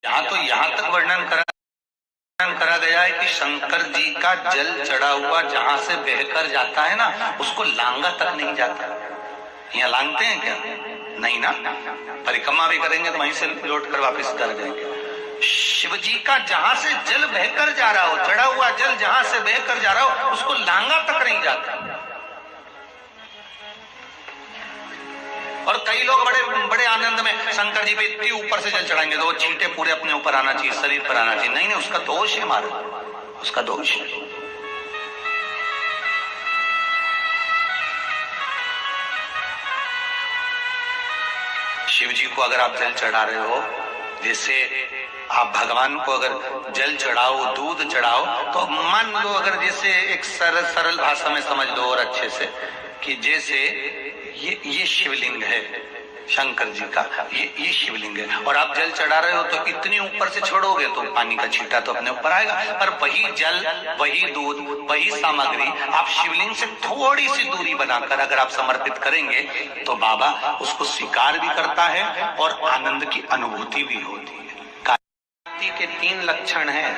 यहाँ तक वर्णन करा गया है कि शंकर जी का जल चढ़ा हुआ जहां से बहकर जाता है ना, उसको लांगा तक नहीं जाता। यहाँ लांगते हैं क्या? नहीं ना, परिक्रमा भी करेंगे तो वहीं से लौट कर वापिस कर जाएंगे। शिव जी का जहां से जल बहकर जा रहा हो, चढ़ा हुआ जल जहां से बहकर जा रहा हो, उसको लांगा तक नहीं जाता। और कई लोग बड़े बड़े आनंद में शंकर जी पे इतनी ऊपर से जल चढ़ाएंगे तो वो छींटे पूरे अपने ऊपर आना चाहिए, शरीर पर आना चाहिए। नहीं, उसका दोष है महाराज, उसका दोष है। शिव जी को अगर आप जल चढ़ा रहे हो, जैसे आप भगवान को अगर जल चढ़ाओ, दूध चढ़ाओ, तो मान लो अगर जैसे एक सरल भाषा में समझ लो और अच्छे से, कि जैसे ये शिवलिंग है शंकर जी का, ये शिवलिंग है, और आप जल चढ़ा रहे हो तो इतनी ऊपर से छोड़ोगे तो पानी का छींटा तो अपने ऊपर आएगा। पर वही जल, वही दूध, वही सामग्री आप शिवलिंग से थोड़ी सी दूरी बनाकर अगर आप समर्पित करेंगे तो बाबा उसको स्वीकार भी करता है और आनंद की अनुभूति भी होती है। कांति के 3 लक्षण हैं।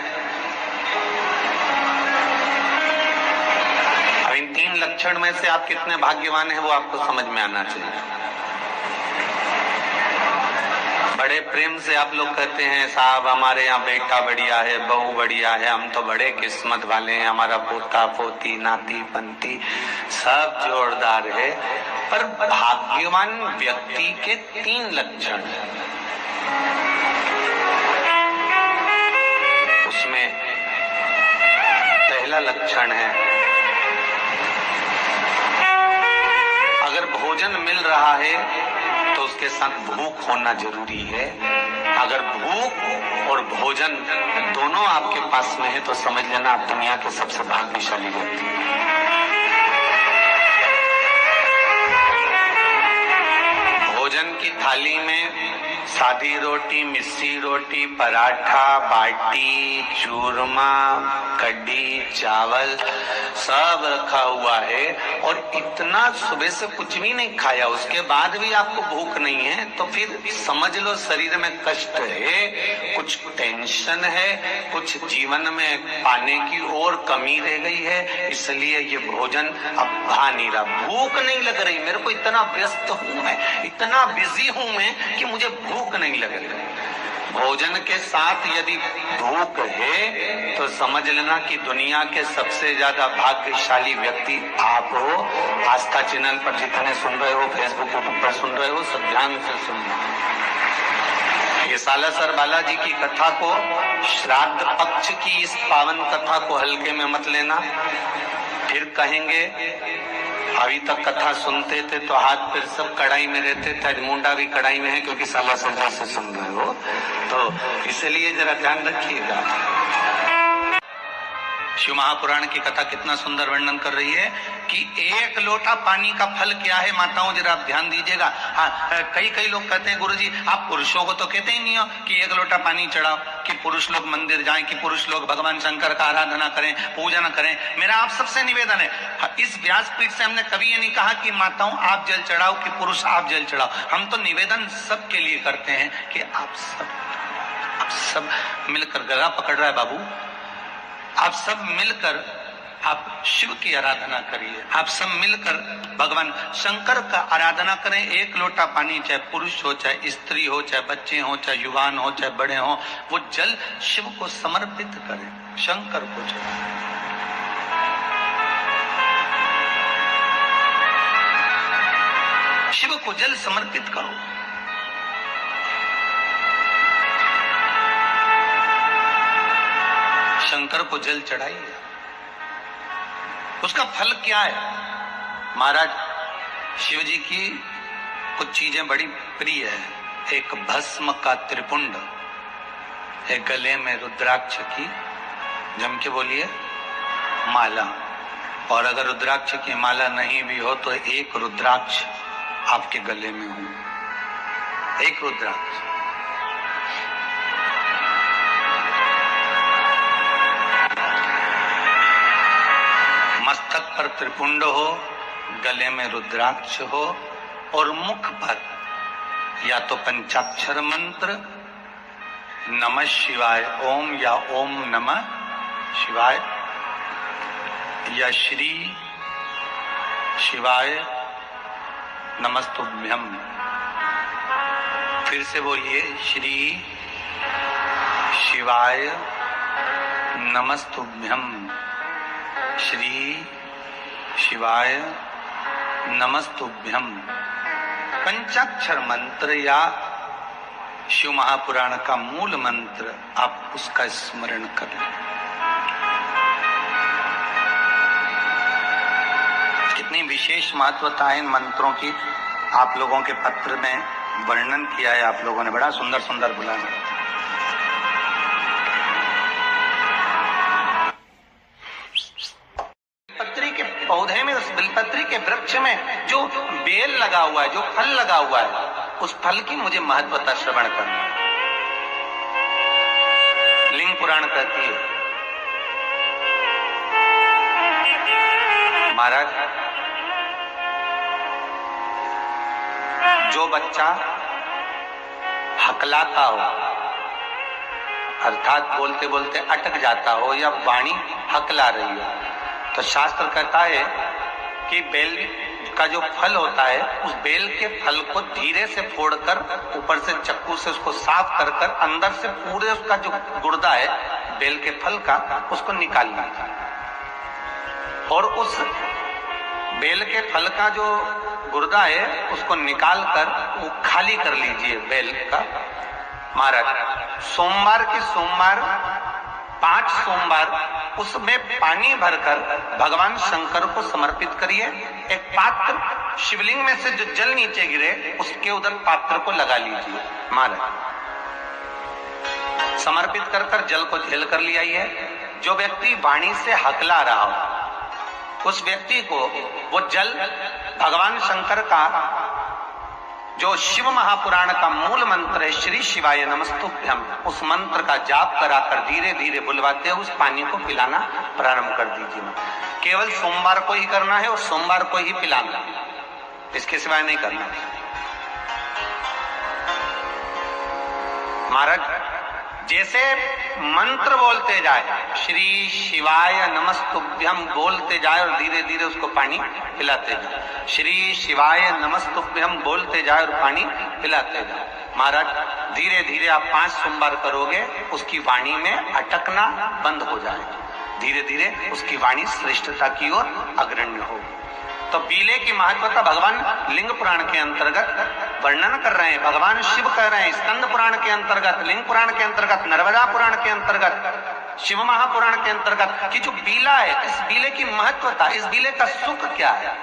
अब इन 3 लक्षण में से आप कितने भाग्यवान हैं वो आपको समझ में आना चाहिए। बड़े प्रेम से आप लोग कहते हैं साहब हमारे यहाँ बेटा बढ़िया है, बहू बढ़िया है, हम तो बड़े किस्मत वाले हैं, हमारा पोता पोती नाती पंती सब जोरदार है। पर भाग्यवान व्यक्ति के 3 लक्षण हैं। उसमें पहला लक्षण है, अगर भोजन मिल रहा है तो उसके साथ भूख होना जरूरी है। अगर भूख और भोजन दोनों आपके पास में है तो समझ लेना आप दुनिया के सबसे भाग्यशाली व्यक्ति हैं। भोजन की थाली में सादी रोटी, मिस्सी रोटी, पराठा, बाटी, चूरमा, कढ़ी, चावल सब रखा हुआ है, और इतना सुबह से कुछ भी नहीं खाया, उसके बाद भी आपको भूख नहीं है, तो फिर समझ लो शरीर में कष्ट है, कुछ टेंशन है, कुछ जीवन में पाने की और कमी रह गई है, इसलिए ये भोजन अब भा नहीं रहा, भूख नहीं लग रही। मेरे को इतना व्यस्त हूं मैं, इतना बिजी हूं मैं कि मुझे भूख नहीं लग रही। भोजन के साथ यदि भूख है तो समझ लेना कि दुनिया के सबसे ज्यादा भाग्यशाली व्यक्ति आप हो। आस्था चैनल पर जितने सुन रहे हो, फेसबुक यूट्यूब पर सुन रहे हो, सब ध्यान से सुनना। ये सालासर बालाजी की कथा को, श्राद्ध पक्ष की इस पावन कथा को हल्के में मत लेना। फिर कहेंगे अभी तक कथा सुनते थे तो हाथ पैर सब कढ़ाई में रहते थे, आज मुंडा भी कढ़ाई में है क्योंकि सालासर से सुन रहे हो, तो इसलिए जरा ध्यान रखिएगा। शिव महापुराण की कथा कितना सुंदर वर्णन कर रही है कि 1 लोटा पानी का फल क्या है। माताओं जरा आप ध्यान दीजिएगा। हाँ, कई लोग कहते हैं गुरुजी आप पुरुषों को तो कहते ही नहीं हो कि 1 लोटा पानी चढ़ाओ, कि पुरुष लोग मंदिर जाएं, कि पुरुष लोग भगवान शंकर का आराधना करें, पूजन करें। मेरा आप सबसे निवेदन है, इस व्यासपीठ से हमने कभी ये नहीं कहा कि माताओं आप जल चढ़ाओ, कि पुरुष आप जल चढ़ाओ। हम तो निवेदन सबके लिए करते हैं कि आप सब मिलकर, गला पकड़ रहा है बाबू, आप सब मिलकर आप शिव की आराधना करिए, आप सब मिलकर भगवान शंकर का आराधना करें। 1 लोटा पानी, चाहे पुरुष हो, चाहे स्त्री हो, चाहे बच्चे हो, चाहे युवान हो, चाहे बड़े हो, वो जल शिव को समर्पित करें, शंकर को चढ़ाएं। शिव को जल समर्पित करो। शंकर को जल चढ़ाइए। उसका फल क्या है? महाराज शिव जी की कुछ चीजें बड़ी प्रिय है। एक भस्म का त्रिपुंड, एक गले में रुद्राक्ष की, जम के बोलिए, माला, और अगर रुद्राक्ष की माला नहीं भी हो तो 1 रुद्राक्ष आपके गले में हो, 1 रुद्राक्ष। मस्तक पर त्रिपुंड हो, गले में रुद्राक्ष हो, और मुख पर या तो पंचाक्षर मंत्र नमः शिवाय ओम या ओम नमः शिवाय या श्री शिवाय नमस्तुभ्यम। फिर से बोलिए, श्री शिवाय नमस्तुभ्यम, श्री शिवाय नमस्तुभ्यम। पंचाक्षर मंत्र या शिव महापुराण का मूल मंत्र आप उसका स्मरण करें। कितनी विशेष महत्वता है इन मंत्रों की, आप लोगों के पत्र में वर्णन किया है आप लोगों ने, बड़ा सुंदर सुंदर बोला। पत्री के पौधे में, उस बिलपत्री के वृक्ष में जो बेल लगा हुआ है, जो फल लगा हुआ है, उस फल की मुझे महत्वता श्रवण करना। लिंग पुराण कहती है, महाराज जो बच्चा हकलाता हो, अर्थात बोलते बोलते अटक जाता हो या वाणी हकला रही हो, तो शास्त्र कहता है कि बेल का जो फल होता है, उस बेल के फल को धीरे से फोड़कर ऊपर से चक्कू से उसको साफ कर कर अंदर से पूरे उसका जो गुर्दा है बेल के फल का, उसको निकाल लीजिए। और उस बेल के फल का जो गुर्दा है उसको निकाल कर वो खाली कर लीजिए बेल का। महाराज सोमवार के सोमवार 5 सोमवार उसमें पानी भरकर भगवान शंकर को समर्पित करिए। एक पात्र, शिवलिंग में से जो जल नीचे गिरे उसके उधर पात्र को लगा लीजिए। महाराज समर्पित कर कर जल को झेल कर ले आइए। जो व्यक्ति वाणी से हकला रहा हो उस व्यक्ति को वो जल भगवान शंकर का जो शिव महापुराण का मूल मंत्र है, श्री शिवाय नमस्तुभ्यम, उस मंत्र का जाप कराकर धीरे धीरे बुलवाते हुए उस पानी को पिलाना प्रारंभ कर दीजिए। केवल सोमवार को ही करना है और सोमवार को ही पिलाना, इसके सिवाय नहीं करना। महाराज जैसे मंत्र बोलते जाए, श्री शिवाय नमस्तुभ्यम बोलते जाए और धीरे धीरे उसको पानी पिलाते जाए, श्री शिवाय नमस्तुभ्यम बोलते जाए और पानी पिलाते जाए। महाराज धीरे धीरे आप 5 सोमवार करोगे, उसकी वाणी में अटकना बंद हो जाएगा, धीरे धीरे उसकी वाणी श्रेष्ठता की ओर अग्रण्य होगी। तो बीले की महत्वता भगवान लिंग पुराण के अंतर्गत वर्णन कर रहे हैं, भगवान शिव कह रहे हैं। स्कंद पुराण के अंतर्गत, लिंग पुराण के अंतर्गत, नर्मदा पुराण के अंतर्गत, शिव महापुराण के अंतर्गत कि जो बीला है, इस बीले की महत्वता, इस बीले का सुख क्या है।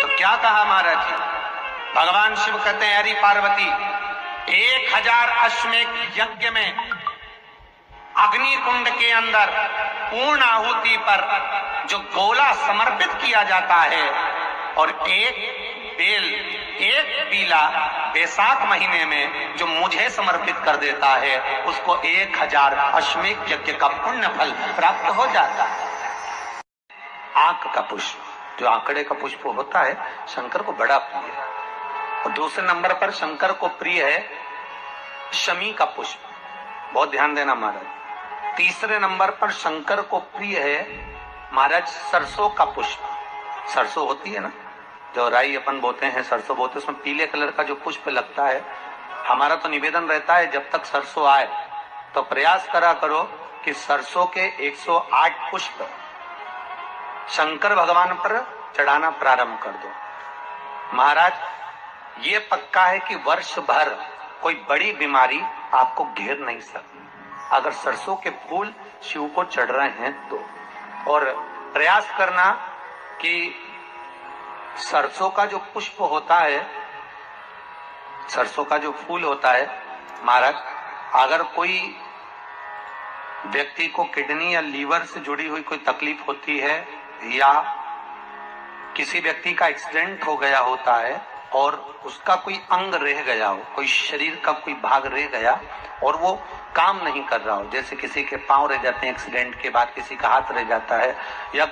तो क्या कहा महाराज जी, भगवान शिव कहते हैं, हरि पार्वती 1000 अश्वमेध यज्ञ में अग्नि कुंड के अंदर पूर्ण आहुति पर जो गोला समर्पित किया जाता है और एक बेल, एक बीला बैसाख महीने में जो मुझे समर्पित कर देता है, उसको 1000 अश्वमेध यज्ञ का पुण्य फल प्राप्त हो जाता है। आंख का पुष्प, जो आंकड़े का पुष्प होता है, शंकर को बड़ा प्रिय है। और दूसरे नंबर पर शंकर को प्रिय है शमी का पुष्प, बहुत ध्यान देना महाराज। तीसरे नंबर पर शंकर को प्रिय है महाराज सरसों का पुष्प। सरसों होती है ना, जो राई अपन बोते हैं, सरसों बोते, उसमें पीले कलर का जो पुष्प लगता है। हमारा तो निवेदन रहता है जब तक सरसों आए तो प्रयास करा करो कि सरसों के 108 पुष्प शंकर भगवान पर चढ़ाना प्रारंभ कर दो। महाराज ये पक्का है कि वर्ष भर कोई बड़ी बीमारी आपको घेर नहीं सकती अगर सरसों के फूल शिव को चढ़ रहे हैं तो। और प्रयास करना कि सरसों का जो पुष्प होता है, सरसों का जो फूल होता है महाराज, अगर कोई व्यक्ति को किडनी या लीवर से जुड़ी हुई कोई तकलीफ होती है या किसी व्यक्ति का एक्सीडेंट हो गया होता है और उसका कोई अंग रह गया हो, कोई शरीर का कोई भाग रह गया और वो काम नहीं कर रहा हो, जैसे किसी के पांव रह जाते हैं एक्सीडेंट के बाद, किसी का हाथ रह जाता है या